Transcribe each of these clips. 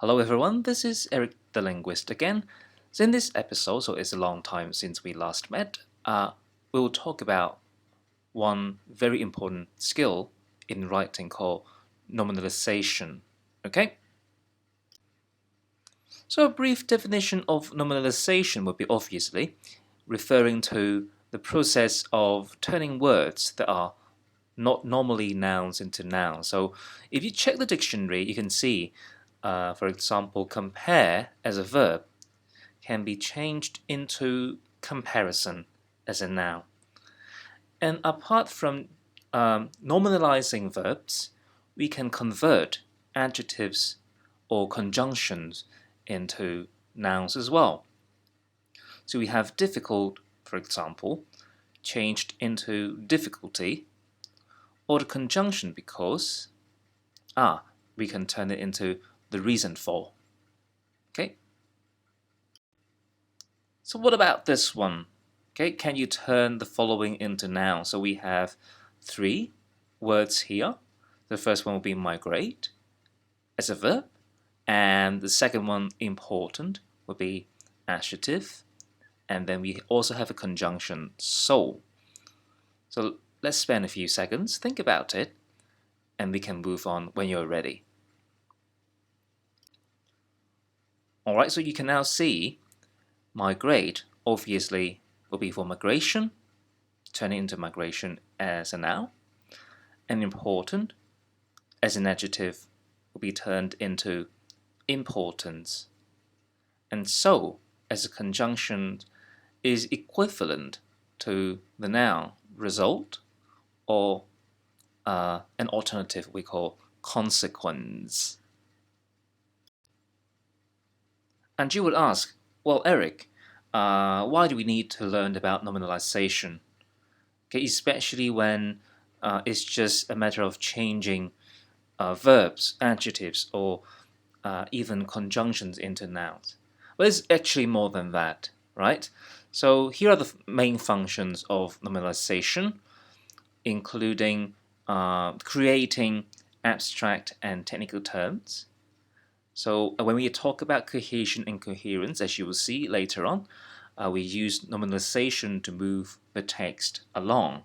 Hello everyone, this is Erik the Linguist again. So in this episode, so it's a long time since we last met, we'll talk about one very important skill in writing called nominalisation. Okay? So a brief definition of nominalisation would be obviously referring to the process of turning words that are not normally nouns into nouns. So if you check the dictionary, you can see, for example, compare as a verb can be changed into comparison as a noun. And apart from nominalizing verbs, we can convert adjectives or conjunctions into nouns as well. So we have difficult, for example, changed into difficulty, or the conjunction because, we can turn it into the reason for. Okay? So what about this one? Okay, can you turn the following into nouns? So we have three words here. The first one will be migrate as a verb, and the second one, important, will be adjective, and then we also have a conjunction, so. So let's spend a few seconds, think about it, and we can move on when you're ready. Alright, so you can now see migrate obviously will be for migration, turning into migration as a noun, and important as an adjective will be turned into importance, and so as a conjunction is equivalent to the noun result, or an alternative we call consequence. And you would ask, well, Erik, why do we need to learn about nominalization? Okay, especially when it's just a matter of changing verbs, adjectives, or even conjunctions into nouns. But it's actually more than that, right? So here are the main functions of nominalization, including creating abstract and technical terms. So when we talk about cohesion and coherence, as you will see later on, we use nominalization to move the text along.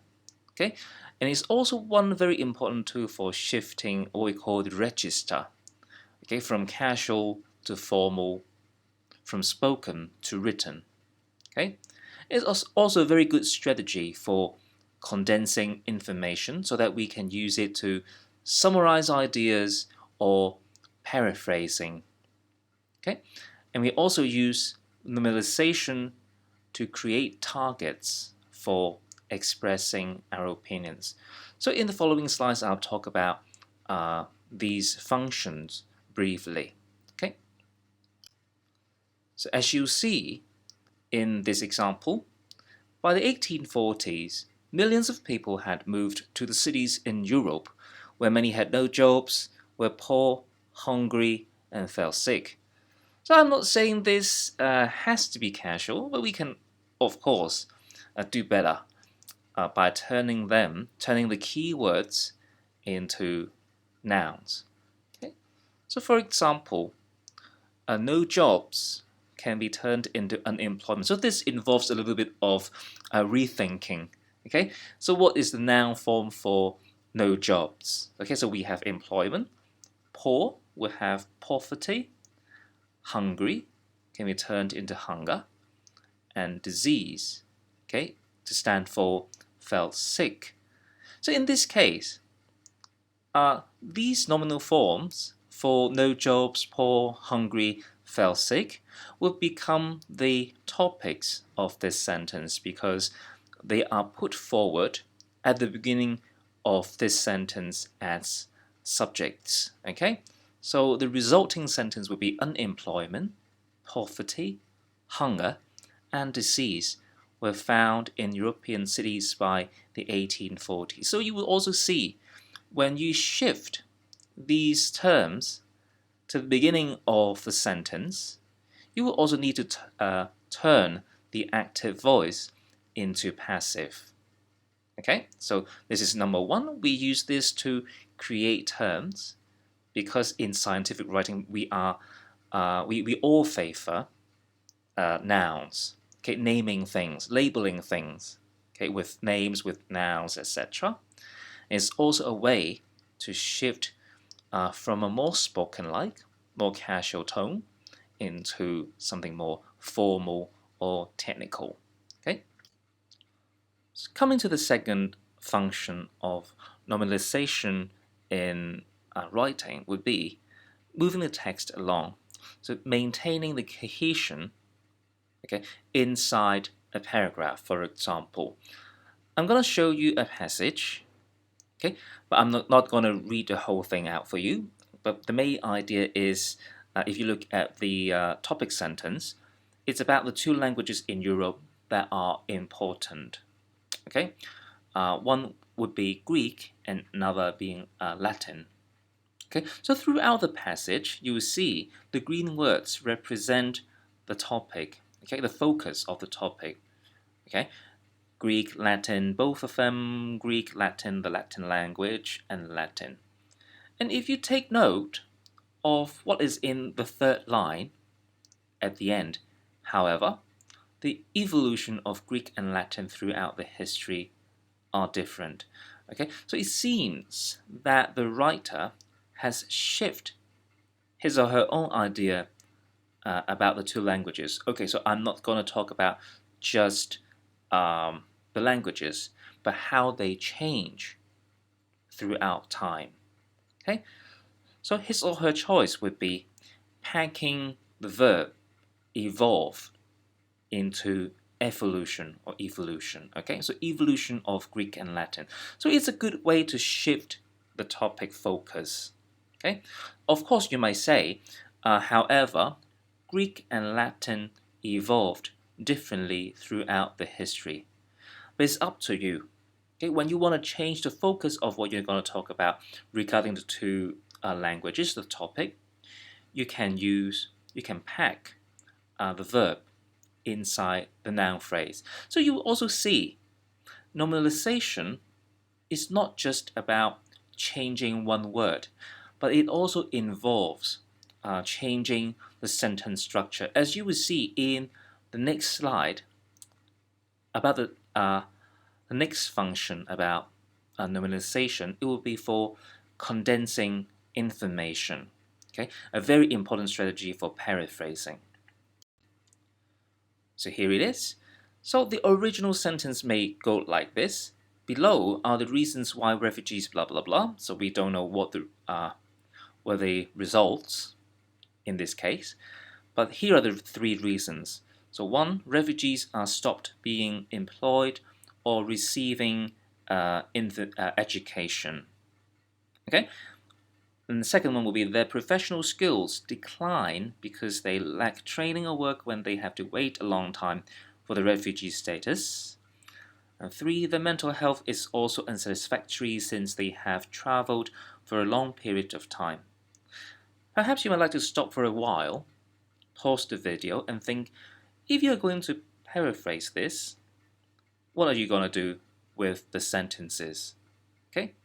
Okay, and it's also one very important tool for shifting what we call the register. Okay, from casual to formal, from spoken to written. Okay, it's also a very good strategy for condensing information so that we can use it to summarize ideas or paraphrasing. Okay, and we also use nominalization to create targets for expressing our opinions. So in the following slides, I'll talk about these functions briefly. Okay, so as you see in this example, by the 1840s, millions of people had moved to the cities in Europe, where many had no jobs, were poor, hungry, and fell sick. So I'm not saying this has to be casual, but we can, of course, do better by turning the keywords into nouns. Okay? So for example, no jobs can be turned into unemployment. So this involves a little bit of rethinking. Okay, so what is the noun form for no jobs? Okay, so we have employment. Poor, we have poverty. Hungry can be turned into hunger, and disease, okay, to stand for fell sick. So in this case, these nominal forms for no jobs, poor, hungry, fell sick will become the topics of this sentence because they are put forward at the beginning of this sentence as subjects. Okay, so the resulting sentence will be unemployment, poverty, hunger, and disease were found in European cities by the 1840s. So you will also see when you shift these terms to the beginning of the sentence, you will also need to turn the active voice into passive. Okay, so this is number one. We use this to create terms because in scientific writing we all favor nouns, okay, naming things, labeling things, okay, with names, with nouns, etc. It's also a way to shift from a more spoken-like, more casual tone into something more formal or technical. Okay. So coming to the second function of nominalization in writing would be moving the text along, so maintaining the cohesion, okay, inside a paragraph. For example, I'm going to show you a passage, okay, but I'm not going to read the whole thing out for you. But the main idea is, if you look at the topic sentence, it's about the two languages in Europe that are important. Okay, one would be Greek and another being Latin. Okay, so throughout the passage, you will see the green words represent the topic. Okay, the focus of the topic. Okay, Greek, Latin, both of them, Greek, Latin, the Latin language, and Latin. And if you take note of what is in the third line at the end, however, the evolution of Greek and Latin throughout the history are different. Okay, so it seems that the writer has shifted his or her own idea about the two languages. Okay, so I'm not going to talk about just the languages, but how they change throughout time. Okay, so his or her choice would be packing the verb evolve into evolution or evolution. Okay, so evolution of Greek and Latin. So it's a good way to shift the topic focus. Okay, of course you might say, however, Greek and Latin evolved differently throughout the history. But it's up to you. Okay, when you want to change the focus of what you're going to talk about regarding the two languages, the topic, you can pack the verb inside the noun phrase. So you will also see nominalization is not just about changing one word, but it also involves changing the sentence structure. As you will see in the next slide about the next function about nominalization, it will be for condensing information. Okay, a very important strategy for paraphrasing. So here it is. So the original sentence may go like this. Below are the reasons why refugees blah blah blah. So we don't know what were the results in this case. But here are the three reasons. So one, refugees are stopped being employed or receiving education. Okay. And the second one will be their professional skills decline because they lack training or work when they have to wait a long time for the refugee status. And three, the mental health is also unsatisfactory since they have traveled for a long period of time. Perhaps you might like to stop for a while, pause the video, and think, if you're going to paraphrase this, what are you going to do with the sentences? Okay?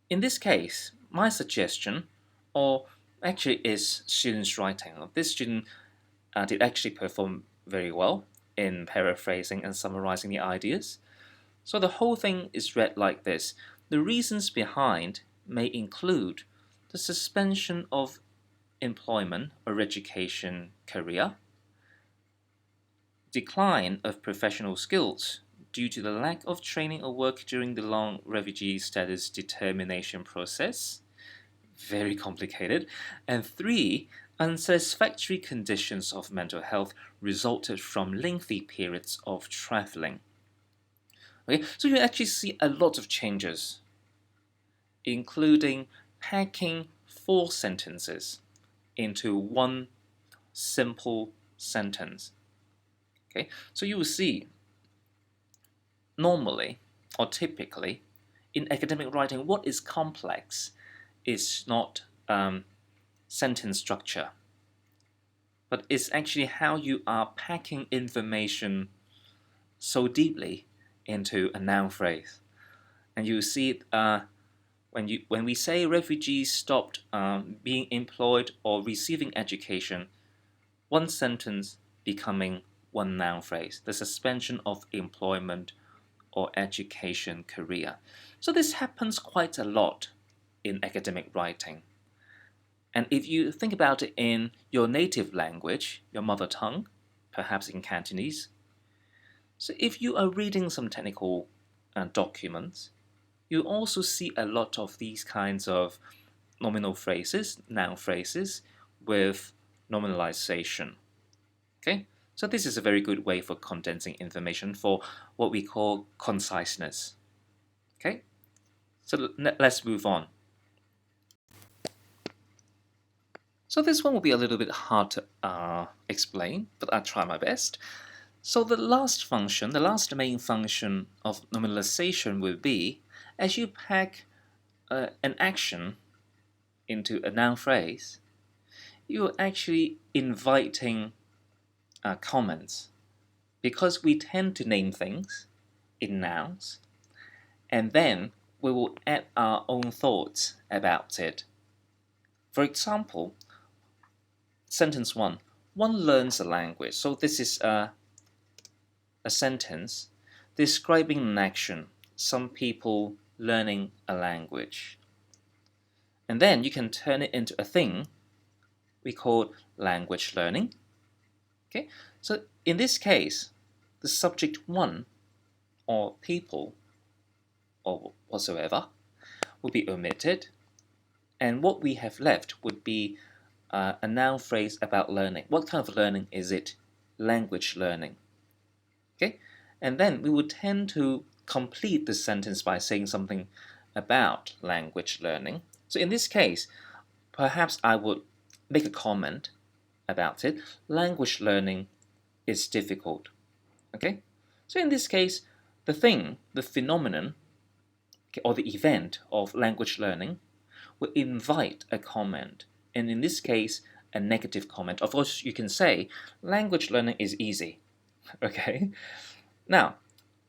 In this case, my suggestion, or actually is students' writing. This student did actually perform very well in paraphrasing and summarizing the ideas. So the whole thing is read like this. The reasons behind may include the suspension of employment or education career, decline of professional skills due to the lack of training or work during the long refugee status determination process, very complicated, and three, unsatisfactory conditions of mental health resulted from lengthy periods of traveling. Okay, so you actually see a lot of changes, including packing 4 sentences into one simple sentence. Okay, so you will see normally or typically in academic writing, what is complex is not sentence structure, but it's actually how you are packing information so deeply into a noun phrase. And you see when we say refugees stopped being employed or receiving education, one sentence becoming one noun phrase, the suspension of employment or education career. So this happens quite a lot in academic writing. And if you think about it in your native language, your mother tongue, perhaps in Cantonese, so if you are reading some technical documents, you also see a lot of these kinds of nominal phrases, noun phrases, with nominalization. Okay, so this is a very good way for condensing information for what we call conciseness. Okay, so let's move on. So this one will be a little bit hard to explain, but I'll try my best. So the last function, the last main function of nominalization will be, as you pack an action into a noun phrase, you're actually inviting comments, because we tend to name things in nouns, and then we will add our own thoughts about it. For example, sentence 1, one learns a language. So this is a sentence describing an action, some people learning a language. And then you can turn it into a thing we call language learning. Okay, so in this case, the subject one, or people, or whatsoever, will be omitted, and what we have left would be a noun phrase about learning. What kind of learning is it? Language learning. Okay, and then we would tend to complete the sentence by saying something about language learning. So in this case, perhaps I would make a comment about it. Language learning is difficult. Okay, so in this case, the thing, the phenomenon, okay, or the event of language learning will invite a comment, and in this case, a negative comment. Of course, you can say language learning is easy. Okay, now,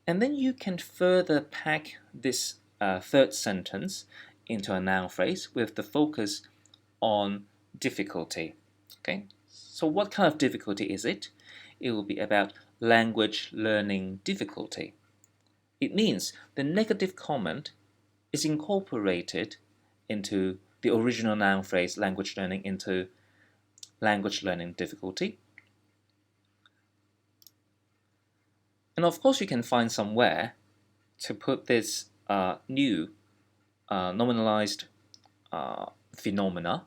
and then you can further pack this third sentence into a noun phrase with the focus on difficulty. Okay, so what kind of difficulty is it? It will be about language learning difficulty. It means the negative comment is incorporated into the original noun phrase language learning into language learning difficulty. And of course, you can find somewhere to put this new nominalized phenomena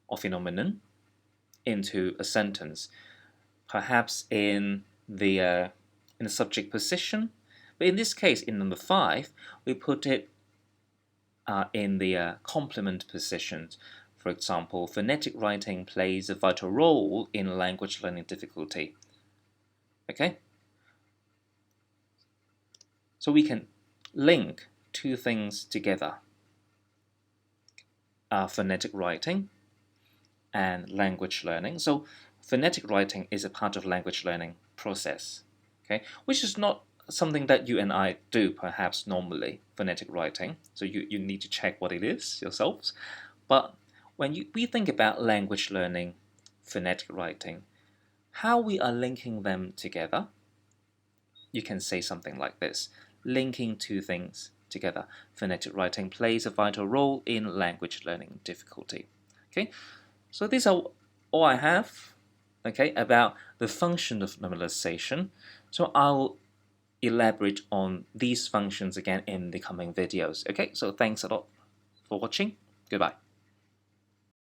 or phenomenon into a sentence, perhaps in the subject position. But in this case, in number 5, we put it in the complement position. For example, phonetic writing plays a vital role in language learning difficulty. Okay? So we can link two things together, phonetic writing and language learning. So phonetic writing is a part of language learning process, okay, which is not something that you and I do perhaps normally, phonetic writing. So you need to check what it is yourselves. But when we think about language learning, phonetic writing, how we are linking them together, you can say something like this: linking two things together. Phonetic writing plays a vital role in language learning difficulty. Okay, so these are all I have, okay, about the function of nominalization. So I'll elaborate on these functions again in the coming videos. Okay, so thanks a lot for watching. Goodbye.